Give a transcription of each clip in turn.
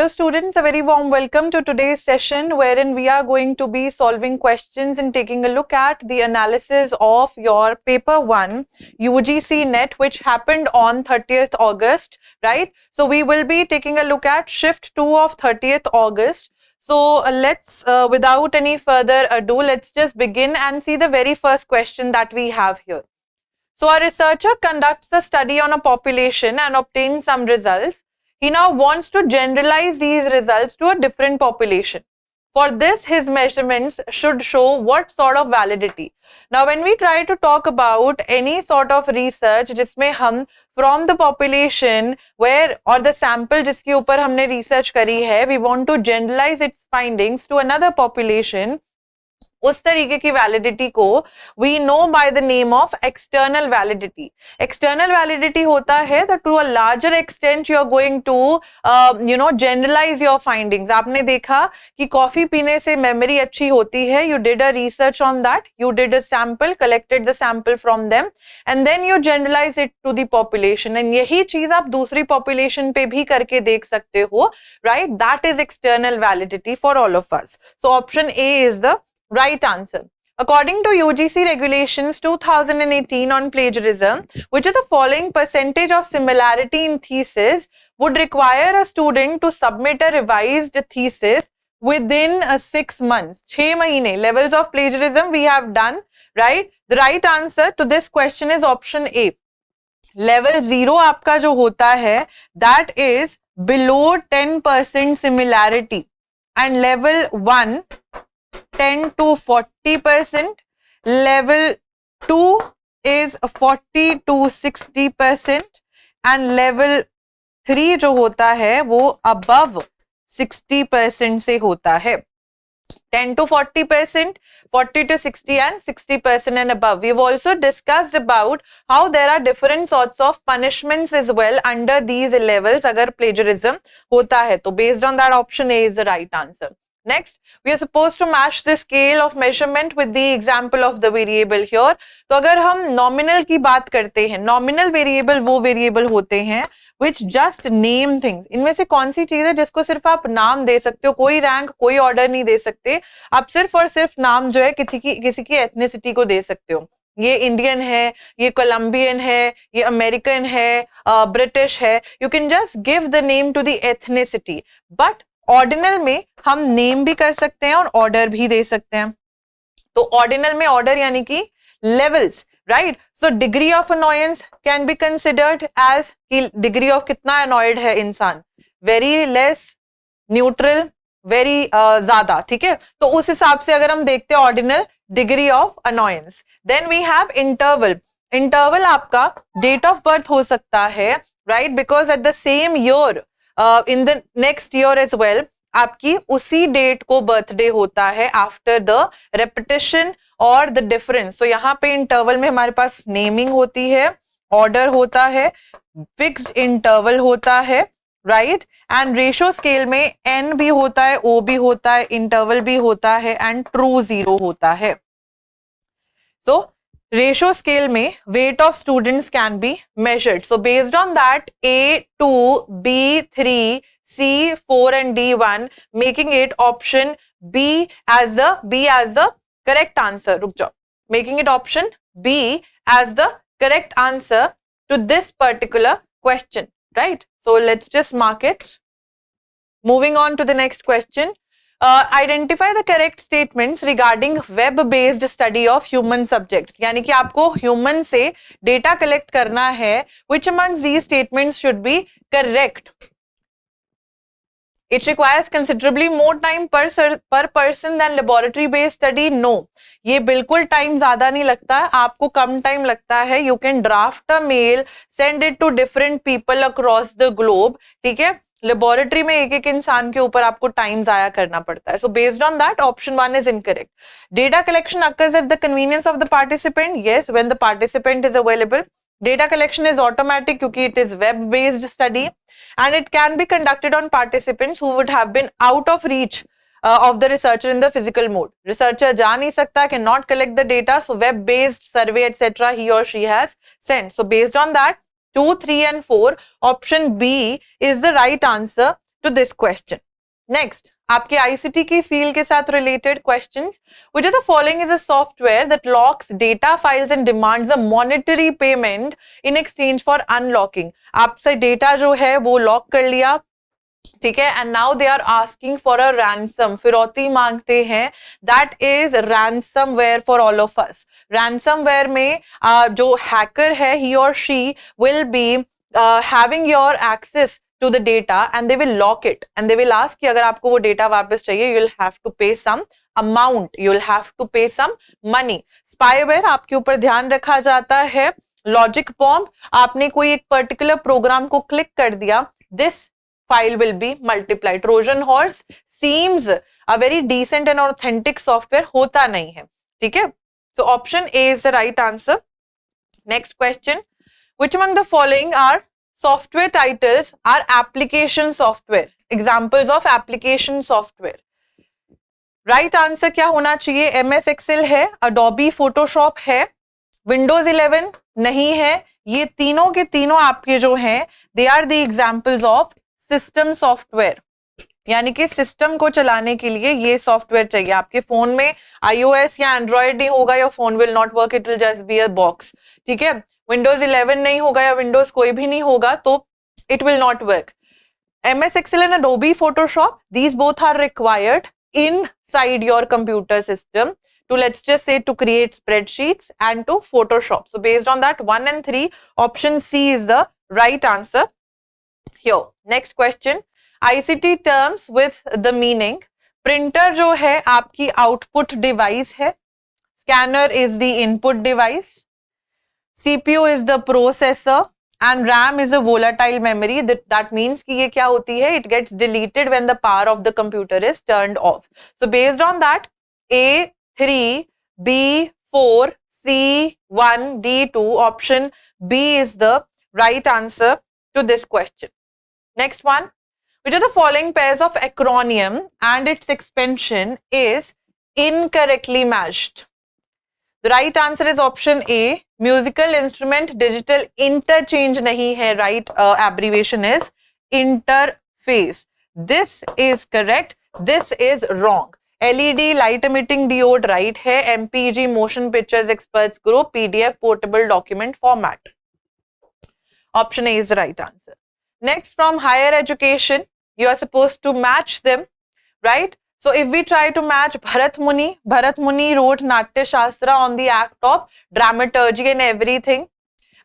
Hello students, a very warm welcome to today's session wherein we are going to be solving questions and taking a look at the analysis of your paper 1 UGC NET which happened on 30th August, right? So we will be taking a look at shift 2 of 30th August. So let's without any further ado, let's just begin and see the very first question that we have here. So a researcher conducts a study on a population and obtains some results. He now wants to generalize these results to a different population. For this, his measurements should show what sort of validity. Now, when we try to talk about any sort of research जिसमें हम from the population where or the sample जिसके ऊपर हमने research करी है, we want to generalize its findings to another population, उस तरीके की वैलिडिटी को we know by the name of external validity. External validity होता है that to a larger extent you are going to generalise your findings. आपने देखा कि coffee पीने से मेमोरी अच्छी होती है. You did a research on that, you did a sample, collected the sample from them and then you generalise it to the population. And यही चीज आप दूसरी पॉपुलेशन पे भी करके देख सकते हो, right? That is external validity for all of us. So option A is the right answer. According to UGC regulations 2018 on plagiarism, which is the following percentage of similarity in thesis would require a student to submit a revised thesis within 6 months? 6 mahine. Levels of plagiarism we have done, right? The right answer to this question is option A. Level 0 आपका जो होता है that is below 10% similarity and level 1 10 to 40%, level 2 is 40 to 60% and level 3 जो होता है वो above 60% से होता है. 10 to 40%, 40 to 60 and 60% and above. We've also discussed about how there are different sorts of punishments as well under these levels अगर plagiarism होता है. तो based on that, option A is the right answer. Next, we are supposed to match the scale of measurement with the example of the variable here. तो अगर हम nominal की बात करते हैं, nominal variable वो variable होते हैं which just name things. इनमें से कौन सी चीज है जिसको सिर्फ आप नाम दे सकते हो, कोई रैंक कोई ऑर्डर नहीं दे सकते, आप सिर्फ और सिर्फ नाम जो है किसी की एथनिसिटी को दे सकते हो. ये इंडियन है, ये कोलंबियन है, ये अमेरिकन है, ब्रिटिश है. You can just give the name to the ethnicity. But ordinal में हम नेम भी कर सकते हैं और ऑर्डर भी दे सकते हैं. तो ऑर्डिनल में ऑर्डर यानी कि levels, right? So degree of annoyance can be considered as कि डिग्री ऑफ कितना अनॉयड है इंसान, वेरी लेस, न्यूट्रल, वेरी ज्यादा, ठीक है? तो उस हिसाब से अगर हम देखते हैं ordinal degree of annoyance. Then we have interval. Interval आपका डेट ऑफ बर्थ हो सकता है, right? Because at the same year in the next year as well आपकी उसी डेट को बर्थडे होता है आफ्टर द रेपिटेशन और द डिफरेंस. तो यहाँ पे इंटरवल में हमारे पास नेमिंग होती है, ऑर्डर होता है, फिक्स्ड इंटरवल होता है, राइट? एंड रेशियो स्केल में एन भी होता है, ओ भी होता है, इंटरवल भी होता है एंड ट्रू जीरो होता है. सो रेशियो स्केल में weight of students can be measured. So based on that, A2, B3, C4 and D1, making it option B as the correct answer. रुक जाओ. Making it option B as the correct answer to this particular question, right? So let's just mark it. Moving on to the next question. Identify the correct statements regarding web-based study of human subjects. यानी कि आपको human से data collect करना है. Which among these statements should be correct? It requires considerably more time per person than laboratory-based study. No, ये बिल्कुल time ज़्यादा नहीं लगता है, आपको कम time लगता है. You can draft a mail, send it to different people across the globe. ठीक है? लेबोरेटरी में एक एक इंसान के ऊपर आपको टाइम जाया करना पड़ता है. So based on that option 1 is incorrect. Data collection occurs at the convenience of the participant. Yes, when the participant is available. Data collection is automatic क्योंकि it is web based study and it can be conducted on participants who would have been out of reach of the researcher in the physical mode. Researcher जा नहीं सकता, cannot collect the data, so web based survey etc. he or she has sent. So based on that 2, 3 and 4, option B is the right answer to this question. Next, आपके ICT की field के साथ related questions. Which of the following is a software that locks data files and demands a monetary payment in exchange for unlocking? आपसे data जो है वो lock कर लिया, ठीक है, and now they are asking for a ransom, फिरौती मांगते हैं. That is ransomware for all of us. Ransomware में जो हैकर है, ही और she will be having your access to the data and they will lock it and they will ask कि अगर आपको वो data वापस चाहिए, you will have to pay some amount, you will have to pay some money. Spyware आपके ऊपर ध्यान रखा जाता है. Logic bomb, आपने कोई एक particular program को click कर दिया, this file will be multiplied. Trojan horse seems a very decent and authentic software, होता नहीं है, ठीक है. So option A is the right answer. Next question, which among the following are software titles are application software? Examples of application software. Right answer क्या होना चाहिए? MS Excel है, Adobe Photoshop है, Windows 11 नहीं है. ये तीनों के तीनों आपके जो हैं, they are the examples of system software, यानी कि सिस्टम को चलाने के लिए ये सॉफ्टवेयर चाहिए. आपके फोन में iOS या एंड्रॉइड नहीं होगा, your phone will not work, it will just be a box, ठीक है. विंडोज 11 नहीं होगा या विंडोज कोई भी नहीं होगा तो it will not work. MS Excel and Adobe Photoshop, these both are required inside your computer system to, let's just say, to create spreadsheets and to Photoshop. So based on that, 1 and 3, option C is the right answer here. Next question, ICT terms with the meaning. Printer जो है आपकी output device है, scanner is the input device, CPU is the processor and RAM is a volatile memory. That means कि ये क्या होती है, it gets deleted when the power of the computer is turned off. So based on that, A3, B4, C1, D2, option B is the right answer to this question. Next one, which of the following pairs of acronym and its expansion is incorrectly matched? The right answer is option A, musical instrument digital interchange नहीं है, right abbreviation is interface. This is correct, this is wrong. LED light emitting diode right है, MPG motion pictures experts group, PDF portable document format. Option A is the right answer. Next, from higher education, you are supposed to match them, right? So if we try to match Bharat Muni wrote Natya Shastra on the act of dramaturgy and everything.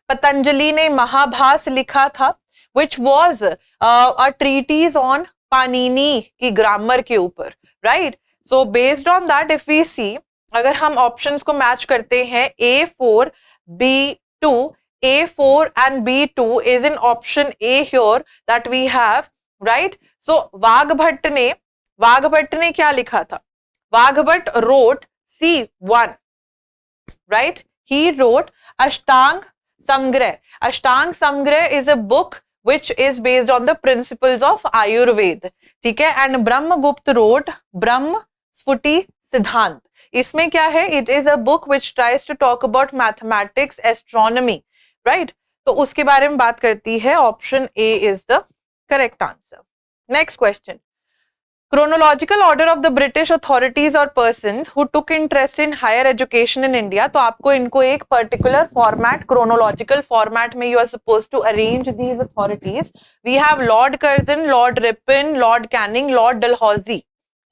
Patanjali ने महाभास लिखा था, which was a treatise on Panini की grammar के ऊपर, right? So based on that, if we see, अगर हम options को match करते हैं, A4, B2, A4 and B2 is in option A here that we have, right? So Vagbhatt ने क्या लिखा था? Vagbhatt wrote C1, right? He wrote Ashtang Samgrah. Ashtang Samgrah is a book which is based on the principles of Ayurveda, ठीक है? And Brahmagupta wrote Brahm Sfuti Siddhant. इसमें क्या है? It is a book which tries to talk about mathematics, astronomy, right? तो उसके बारे में बात करती है. Option A is the correct answer. Next question. Chronological order of the British authorities or persons who took interest in higher education in India. तो आपको इनको एक particular format, chronological format में you are supposed to arrange these authorities. We have Lord Curzon, Lord Ripon, Lord Canning, Lord Dalhousie.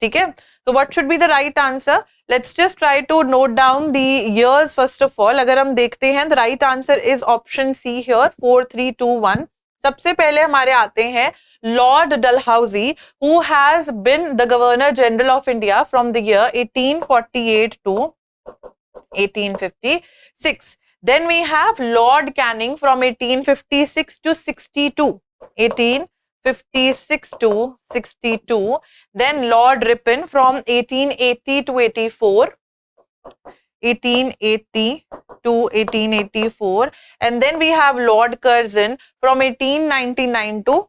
ठीक है? So what should be the right answer? Let's just try to note down the years first of all. अगर हम देखते हैं, the right answer is option C here, 4, 3, 2, 1. सबसे पहले हमारे आते हैं Lord Dalhousie, who has been the Governor General of India from the year 1848 to 1856. Then we have Lord Canning from 1856 to 62. 1856 to 62. Then Lord Ripon from 1880 to 84. 1880 to 1884. And then we have Lord Curzon from 1899 to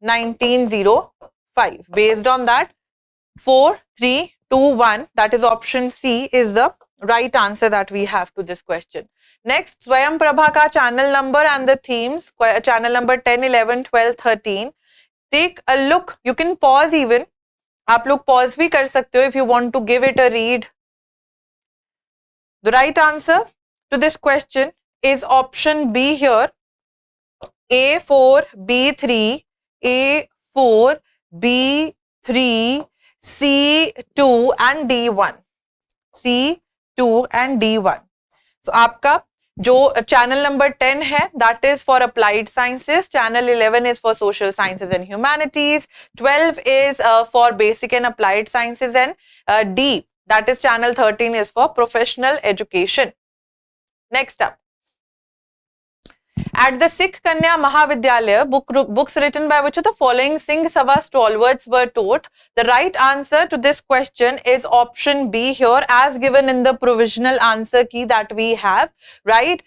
1905. Based on that, 4, 3, 2, 1, that is option C is the right answer that we have to this question. Next, Swayam Prabha ka channel number and the themes, channel number 10, 11, 12, 13. take a look. You can pause even. आप लोग pause भी कर सकते हो if you want to give it a read. The right answer to this question is option B here. A4, B3, A4, B3, C2 and D1. C2 and D1. So आपका जो channel number 10 है, that is for applied sciences, channel 11 is for social sciences and humanities, 12 is for basic and applied sciences, and D, that is channel 13, is for professional education. Next up. At the Sikh Kanya Mahavidyalaya, books written by which of the following Singh Sabha stalwarts were taught? The right answer to this question is option B here, as given in the provisional answer key that we have, right?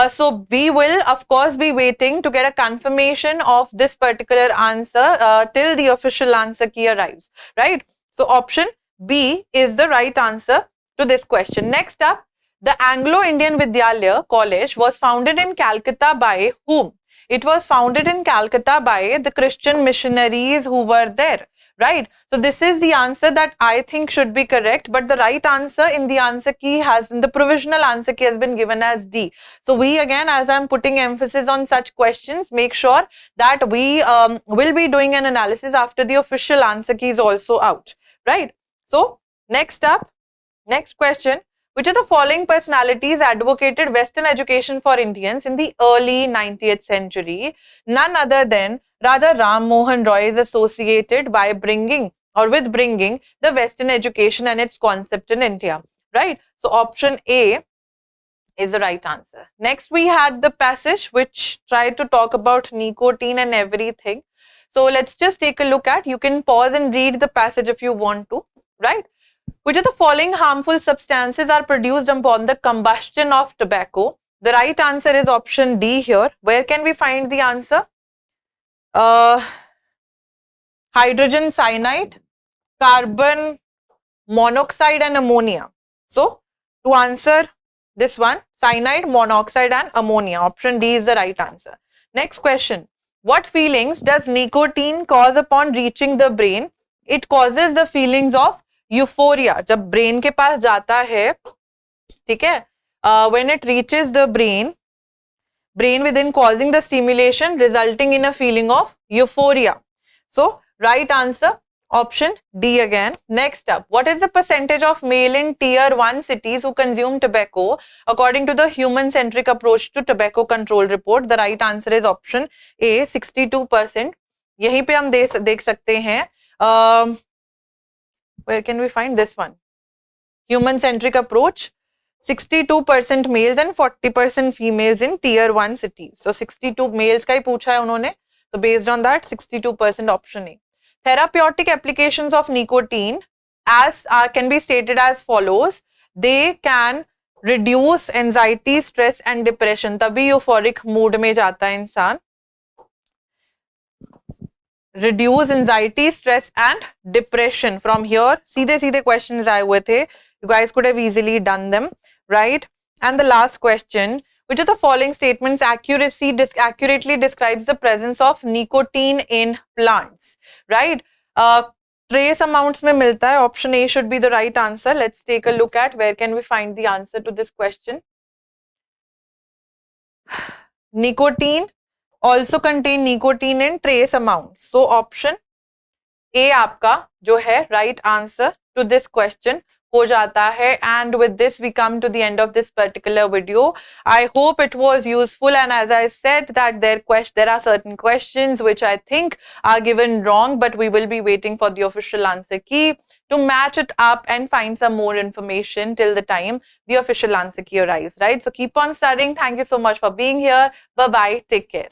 So we will of course be waiting to get a confirmation of this particular answer till the official answer key arrives, right? So option B is the right answer to this question. Next up. The Anglo-Indian Vidyalaya College was founded in Calcutta by whom? It was founded in Calcutta by the Christian missionaries who were there, right? So this is the answer that I think should be correct, but the right answer in the answer key in the provisional answer key has been given as D. So we again, as I'm putting emphasis on such questions, make sure that we will be doing an analysis after the official answer key is also out, right? So next up, next question. Which of the following personalities advocated Western education for Indians in the early 90th century? None other than Raja Ram Mohan Roy is associated by bringing the Western education and its concept in India, right? So option A is the right answer. Next, we had the passage which tried to talk about nicotine and everything. So let's just take a look at. You can pause and read the passage if you want to, right? Which of the following harmful substances are produced upon the combustion of tobacco? The right answer is option D here. Where can we find the answer? Hydrogen cyanide, carbon monoxide and ammonia. So to answer this one, cyanide, monoxide and ammonia. Option D is the right answer. Next question. What feelings does nicotine cause upon reaching the brain? It causes the feelings of euphoria. जब brain के पास जाता है, ठीक है, when it reaches the brain within causing the stimulation resulting in a feeling of euphoria. So right answer option D again. Next up, what is the percentage of male in tier 1 cities who consume tobacco according to the human centric approach to tobacco control report? The right answer is option A, 62%. यहीं पे हम देख सकते हैं where can we find this one? Human centric approach, 62% males and 40% females in tier 1 cities. So 62 males का ही पूछा है उन्होंने. So based on that, 62% option A. Therapeutic applications of nicotine can be stated as follows. They can reduce anxiety, stress and depression. तभी euphoric mood में जाता है इंसान. Reduce anxiety, stress and depression. From here, सीधे questions आए हुए थे. You guys could have easily done them, right? And the last question, which of the following statements accurately describes the presence of nicotine in plants, right? Trace amounts में मिलता है. Option A should be the right answer. Let's take a look at where can we find the answer to this question. Nicotine also contain nicotine in trace amounts. So option A आपका जो है right answer to this question हो जाता है. And with this we come to the end of this particular video. I hope it was useful, and as I said that there are certain questions which I think are given wrong, but we will be waiting for the official answer key to match it up and find some more information till the time the official answer key arrives, right? So keep on studying. Thank you so much for being here. Bye bye. Take care.